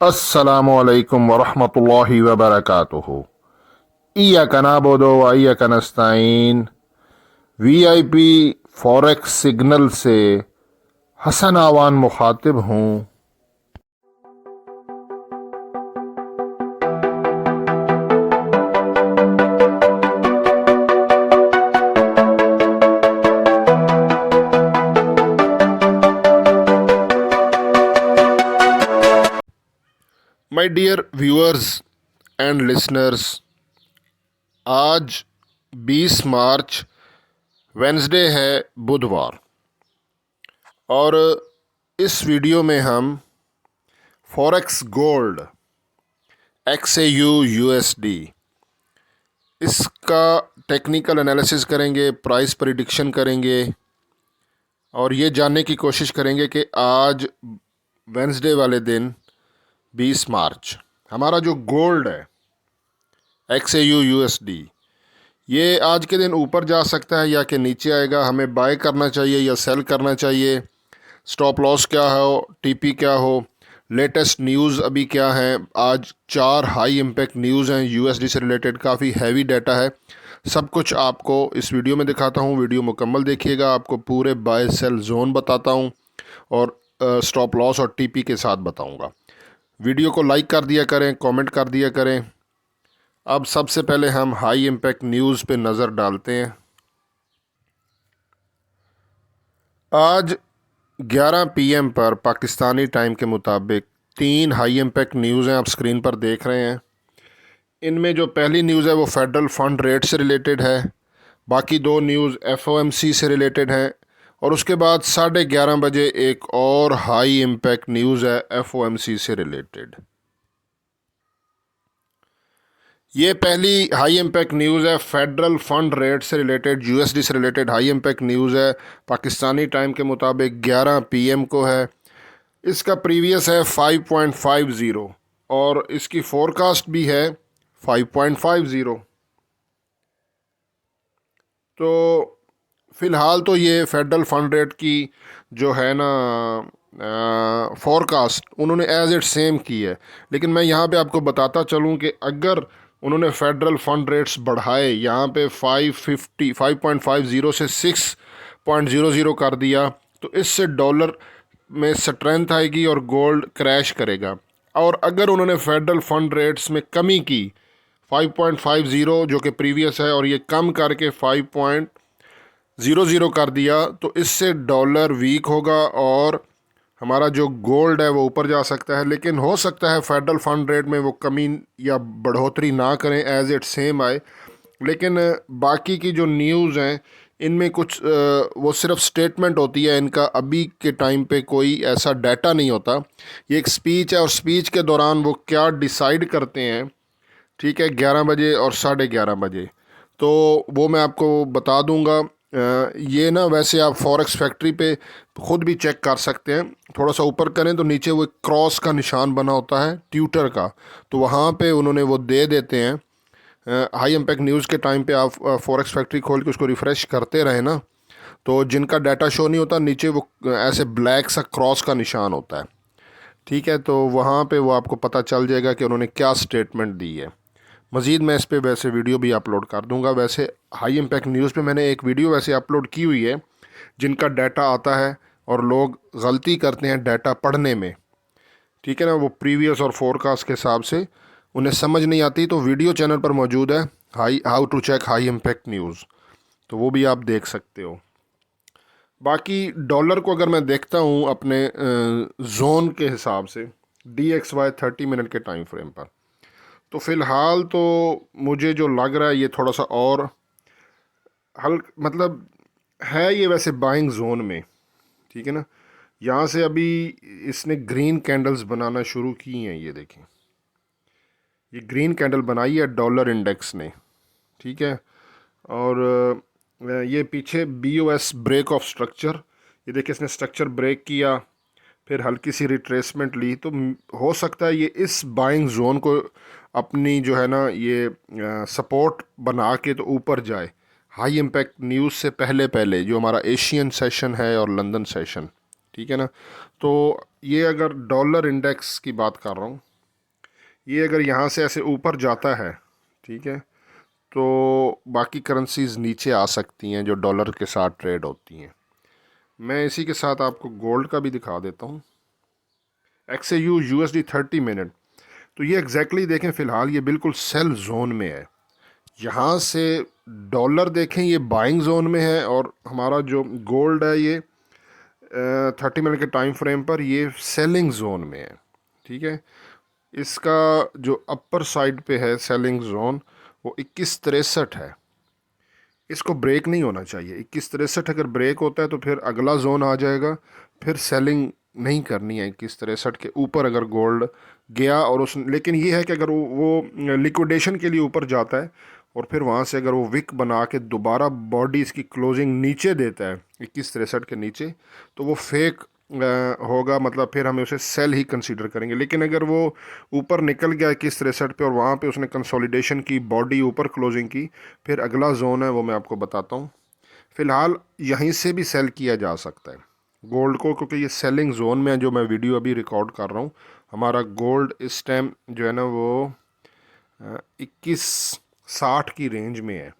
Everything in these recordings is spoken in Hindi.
अस्सलामुअलैकुम वरहमतुल्लाहि वबरकातुहु। इय्याका नअबुदु व इय्याका नस्तईन। वीआईपी फॉरेक्स सिग्नल से हसन आवान मुखातिब हूँ। My dear viewers and listeners, आज 20 मार्च वेंसडे है, बुधवार, और इस वीडियो में हम फॉरेक्स गोल्ड XAU USD इसका टेक्निकल एनालिसिस करेंगे, प्राइस प्रिडिक्शन करेंगे और ये जानने की कोशिश करेंगे कि आज वेंसडे वाले दिन 20 मार्च हमारा जो गोल्ड है XAU USD ये आज के दिन ऊपर जा सकता है या कि नीचे आएगा। हमें बाय करना चाहिए या सेल करना चाहिए, स्टॉप लॉस क्या हो, टीपी क्या हो, लेटेस्ट न्यूज़ अभी क्या है। आज 4 हाई इम्पैक्ट न्यूज़ हैं USD से रिलेटेड, काफ़ी हैवी डाटा है। सब कुछ आपको इस वीडियो में दिखाता हूँ। वीडियो मुकम्मल देखिएगा, आपको पूरे बाय सेल जोन बताता हूँ और स्टॉप लॉस और टीपी के साथ बताऊँगा। वीडियो को लाइक कर दिया करें, कमेंट कर दिया करें। अब सबसे पहले हम हाई इम्पैक्ट न्यूज़ पे नज़र डालते हैं। आज 11 PM पर पाकिस्तानी टाइम के मुताबिक 3 हाई इम्पैक्ट न्यूज़ हैं, आप स्क्रीन पर देख रहे हैं। इनमें जो पहली न्यूज़ है वो फेडरल फंड रेट से रिलेटेड है, बाकी 2 न्यूज़ FOMC से रिलेटेड हैं, और उसके बाद 11:30 बजे एक और हाई इम्पैक्ट न्यूज़ है FOMC से रिलेटेड। ये पहली हाई इम्पैक्ट न्यूज़ है, फेडरल फंड रेट से रिलेटेड, USD से रिलेटेड हाई इम्पैक्ट न्यूज़ है। पाकिस्तानी टाइम के मुताबिक 11 PM को है। इसका प्रीवियस है 5.50 और इसकी फोरकास्ट भी है 5.50। तो फ़िलहाल तो ये फेडरल फंड रेट की जो है ना फोरकास्ट उन्होंने एज इट सेम की है, लेकिन मैं यहाँ पे आपको बताता चलूँ कि अगर उन्होंने फेडरल फंड रेट्स बढ़ाए, यहाँ पे 5.50 से 6.00 कर दिया, तो इससे डॉलर में स्ट्रेंथ आएगी और गोल्ड क्रैश करेगा। और अगर उन्होंने फेडरल फंड रेट्स में कमी की 5.50 जो कि प्रीवियस है और ये कम करके 5.00 कर दिया, तो इससे डॉलर वीक होगा और हमारा जो गोल्ड है वो ऊपर जा सकता है। लेकिन हो सकता है फेडरल फंड रेट में वो कमी या बढ़ोतरी ना करें, एज इट सेम आए। लेकिन बाकी की जो न्यूज़ हैं इनमें कुछ वो सिर्फ स्टेटमेंट होती है, इनका अभी के टाइम पे कोई ऐसा डाटा नहीं होता। ये एक स्पीच है और स्पीच के दौरान वो क्या डिसाइड करते हैं, ठीक है, 11 बजे और 11:30 बजे, तो वो मैं आपको बता दूंगा। ये ना वैसे आप फॉरेक्स फैक्ट्री पे ख़ुद भी चेक कर सकते हैं। थोड़ा सा ऊपर करें तो नीचे वो एक क्रॉस का निशान बना होता है ट्यूटर का, तो वहाँ पे उन्होंने वो दे देते हैं। हाई इम्पैक्ट न्यूज़ के टाइम पे आप फॉरेक्स फैक्ट्री खोल के उसको रिफ़्रेश करते रहें ना, तो जिनका डाटा शो नहीं होता नीचे वो ऐसे ब्लैक सा क्रॉस का निशान होता है, ठीक है। तो वहाँ पे वो आपको पता चल जाएगा कि उन्होंने क्या स्टेटमेंट दी है। मज़ीद मैं इस पे वैसे वीडियो भी अपलोड कर दूंगा। वैसे हाई इम्पैक्ट न्यूज़ पे मैंने एक वीडियो वैसे अपलोड की हुई है जिनका डाटा आता है और लोग गलती करते हैं डाटा पढ़ने में, ठीक है ना, वो प्रीवियस और फोरकास्ट के हिसाब से उन्हें समझ नहीं आती। तो वीडियो चैनल पर मौजूद है, how to check high impact news, तो वो भी आप देख सकते हो। बाकी डॉलर को अगर मैं देखता हूँ अपने जोन के हिसाब से DXY 30 मिनट के टाइम फ्रेम पर, तो फ़िलहाल तो मुझे जो लग रहा है ये थोड़ा सा और मतलब है ये वैसे बाइंग जोन में, ठीक है ना। यहाँ से अभी इसने ग्रीन कैंडल्स बनाना शुरू की हैं, ये देखें, ये ग्रीन कैंडल बनाई है डॉलर इंडेक्स ने, ठीक है। और ये पीछे BOS ब्रेक ऑफ स्ट्रक्चर, ये देखिए इसने स्ट्रक्चर ब्रेक किया, फिर हल्की सी रिट्रेसमेंट ली, तो हो सकता है ये इस बाइंग जोन को अपनी जो है ना ये सपोर्ट बना के तो ऊपर जाए। हाई इम्पैक्ट न्यूज़ से पहले पहले जो हमारा एशियन सेशन है और लंदन सेशन, ठीक है ना। तो ये अगर डॉलर इंडेक्स की बात कर रहा हूँ, ये अगर यहाँ से ऐसे ऊपर जाता है, ठीक है, तो बाकी करेंसीज नीचे आ सकती हैं जो डॉलर के साथ ट्रेड होती हैं। मैं इसी के साथ आपको गोल्ड का भी दिखा देता हूँ। XAU USD 30 मिनट, तो ये एग्जैक्टली देखें फ़िलहाल ये बिल्कुल सेल जोन में है। यहाँ से डॉलर देखें ये बाइंग जोन में है, और हमारा जो गोल्ड है ये 30 मिनट के टाइम फ्रेम पर ये सेलिंग जोन में है। ठीक है, इसका जो अपर साइड पे है सेलिंग जोन वो 2163 है। इसको ब्रेक नहीं होना चाहिए। 2163 अगर ब्रेक होता है तो फिर अगला जोन आ जाएगा, फिर सेलिंग नहीं करनी है 2163 के ऊपर अगर गोल्ड गया। और उस लेकिन ये है कि अगर वो लिक्विडेशन के लिए ऊपर जाता है और फिर वहाँ से अगर वो विक बना के दोबारा बॉडी इसकी क्लोजिंग नीचे देता है 2163 के नीचे, तो वो फेक होगा, मतलब फिर हमें उसे सेल ही कंसीडर करेंगे। लेकिन अगर वो ऊपर निकल गया 2163 पे और वहाँ पे उसने कंसोलिडेशन की, बॉडी ऊपर क्लोजिंग की, फिर अगला जोन है वो मैं आपको बताता हूँ। फ़िलहाल यहीं से भी सेल किया जा सकता है गोल्ड को, क्योंकि ये सेलिंग जोन में है जो मैं वीडियो अभी रिकॉर्ड कर रहा हूँ। हमारा गोल्ड इस टाइम जो है ना वो 2160 की रेंज में है,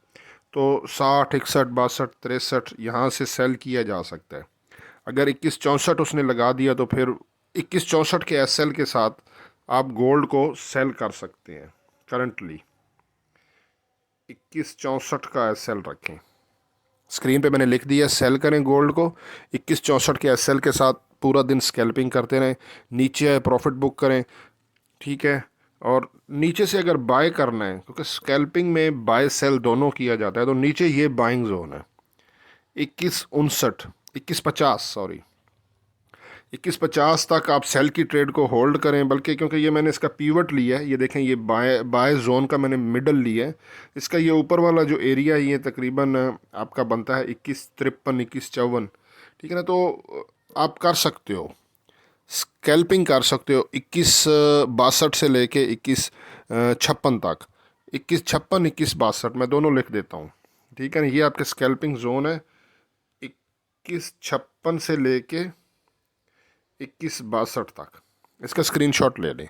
तो 60, 61, 62, 63 यहाँ से सेल किया जा सकता है। अगर 2164 उसने लगा दिया तो फिर 2164 के SL के साथ आप गोल्ड को सेल कर सकते हैं। करंटली 2164 का SL रखें, स्क्रीन पे मैंने लिख दिया, सेल करें गोल्ड को 2164 के SL के साथ, पूरा दिन स्कैल्पिंग करते रहें, नीचे आए प्रॉफिट बुक करें। ठीक है, और नीचे से अगर बाय करना है, क्योंकि स्कैल्पिंग में बाय सेल दोनों किया जाता है, तो नीचे ये बाइंग जोन है 2150 सॉरी 2150 तक आप सेल की ट्रेड को होल्ड करें। बल्कि क्योंकि ये मैंने इसका पीवट लिया है, ये देखें ये बाय जोन का मैंने मिडल लिया है। इसका ये ऊपर वाला जो एरिया है ये तकरीबन आपका बनता है 2153, 2154। ठीक है ना, तो आप कर सकते हो, स्कैल्पिंग कर सकते हो 2162 से लेके 2156 तक। 2156, 2162 मैं दोनों लिख देता हूँ। ठीक है ना, ये आपके स्कैल्पिंग जोन है 2156 से लेके 2162 तक। इसका स्क्रीनशॉट ले लें।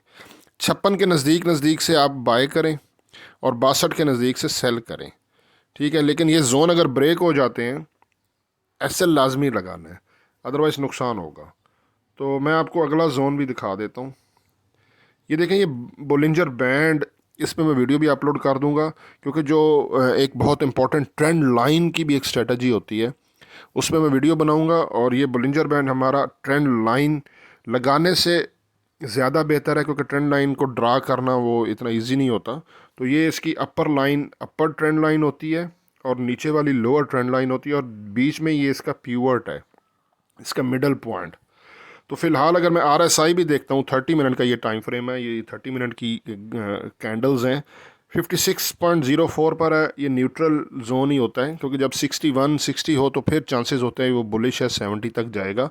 56 के नज़दीक नज़दीक से आप बाय करें और 62 के नज़दीक से सेल करें। ठीक है, लेकिन ये जोन अगर ब्रेक हो जाते हैं SL लाजमी लगाना है, अदरवाइज़ नुकसान होगा। तो मैं आपको अगला जोन भी दिखा देता हूँ। ये देखें ये बोलिंजर बैंड, इस पर मैं वीडियो भी अपलोड कर दूंगा, क्योंकि जो एक बहुत इंपॉर्टेंट ट्रेंड लाइन की भी एक स्ट्रेटजी होती है, उस पर मैं वीडियो बनाऊंगा। और ये बोलिंजर बैंड हमारा ट्रेंड लाइन लगाने से ज़्यादा बेहतर है, क्योंकि ट्रेंड लाइन को ड्रा करना वो इतना इजी नहीं होता। तो ये इसकी अपर लाइन, अपर ट्रेंड लाइन होती है, और नीचे वाली लोअर ट्रेंड लाइन होती है, और बीच में ये इसका पीवर्ट है, इसका मिडल पॉइंट। तो फ़िलहाल अगर मैं RSI भी देखता हूँ, 30 मिनट का ये टाइम फ्रेम है, ये 30 मिनट की कैंडल्स हैं, 56.04 पर है। ये न्यूट्रल जोन ही होता है, क्योंकि जब 61, 60 हो तो फिर चांसेस होते हैं वो बुलिश है, 70 तक जाएगा।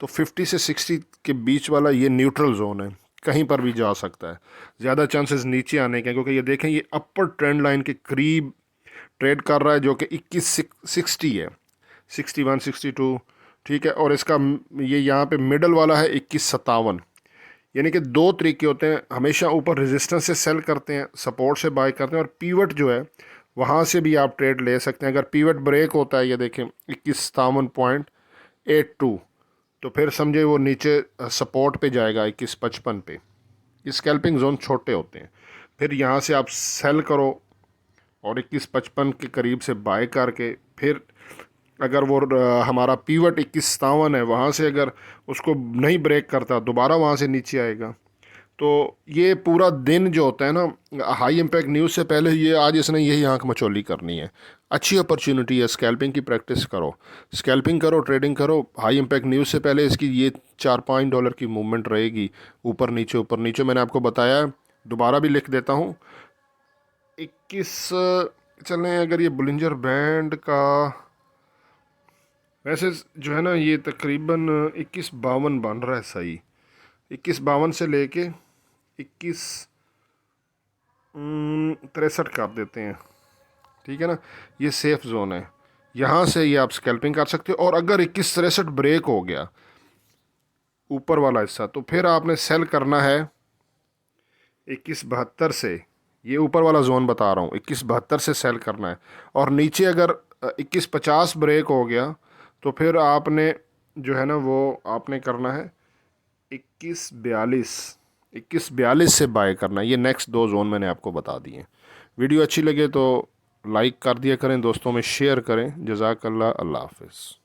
तो 50 से 60 के बीच वाला ये न्यूट्रल जोन है, कहीं पर भी जा सकता है। ज़्यादा चांसेस नीचे आने के, क्योंकि ये देखें ये अपर ट्रेंड लाइन के करीब ट्रेड कर रहा है, जो कि 2160 है, 61, 62। ठीक है, और इसका ये यहाँ पे मिडल वाला है 2157। यानी कि दो तरीके होते हैं, हमेशा ऊपर रेजिस्टेंस से सेल करते हैं, सपोर्ट से बाय करते हैं, और पीवट जो है वहाँ से भी आप ट्रेड ले सकते हैं। अगर पीवट ब्रेक होता है, ये देखें 2157.82, तो फिर समझे वो नीचे सपोर्ट पे जाएगा 2155 पे। ये स्कैल्पिंग जोन छोटे होते हैं। फिर यहाँ से आप सेल करो और 2155 के करीब से बाय करके, फिर अगर वो हमारा पीवट 2157 है, वहाँ से अगर उसको नहीं ब्रेक करता, दोबारा वहाँ से नीचे आएगा। तो ये पूरा दिन जो होता है ना, हाई इम्पैक्ट न्यूज़ से पहले ये आज इसने यही आंख मचोली करनी है। अच्छी अपॉर्चुनिटी है, स्कैल्पिंग की प्रैक्टिस करो, स्कैल्पिंग करो, ट्रेडिंग करो। हाई इम्पैक्ट न्यूज़ से पहले इसकी ये $4-5 की मूवमेंट रहेगी, ऊपर नीचे ऊपर नीचे। मैंने आपको बताया, दोबारा भी लिख देता हूँ। 21 चलें, अगर ये बुलिंजर बैंड का वैसे जो है ना ये तकरीबन 2152 बन रहा है सही, 2152 से लेके 2163 कर देते हैं। ठीक है ना, ये सेफ जोन है, यहाँ से ये आप स्कैल्पिंग कर सकते हो। और अगर 2163 ब्रेक हो गया ऊपर वाला हिस्सा, तो फिर आपने सेल करना है 2172 से, ये ऊपर वाला जोन बता रहा हूँ, 2172 से सेल करना है। और नीचे अगर 2150 ब्रेक हो गया तो फिर आपने जो है ना वो आपने करना है 2142 से बाय करना है। ये नेक्स्ट दो जोन मैंने आपको बता दिए। वीडियो अच्छी लगे तो लाइक कर दिया करें, दोस्तों में शेयर करें। जज़ाकल्लाह, अल्लाह हाफ़िज़।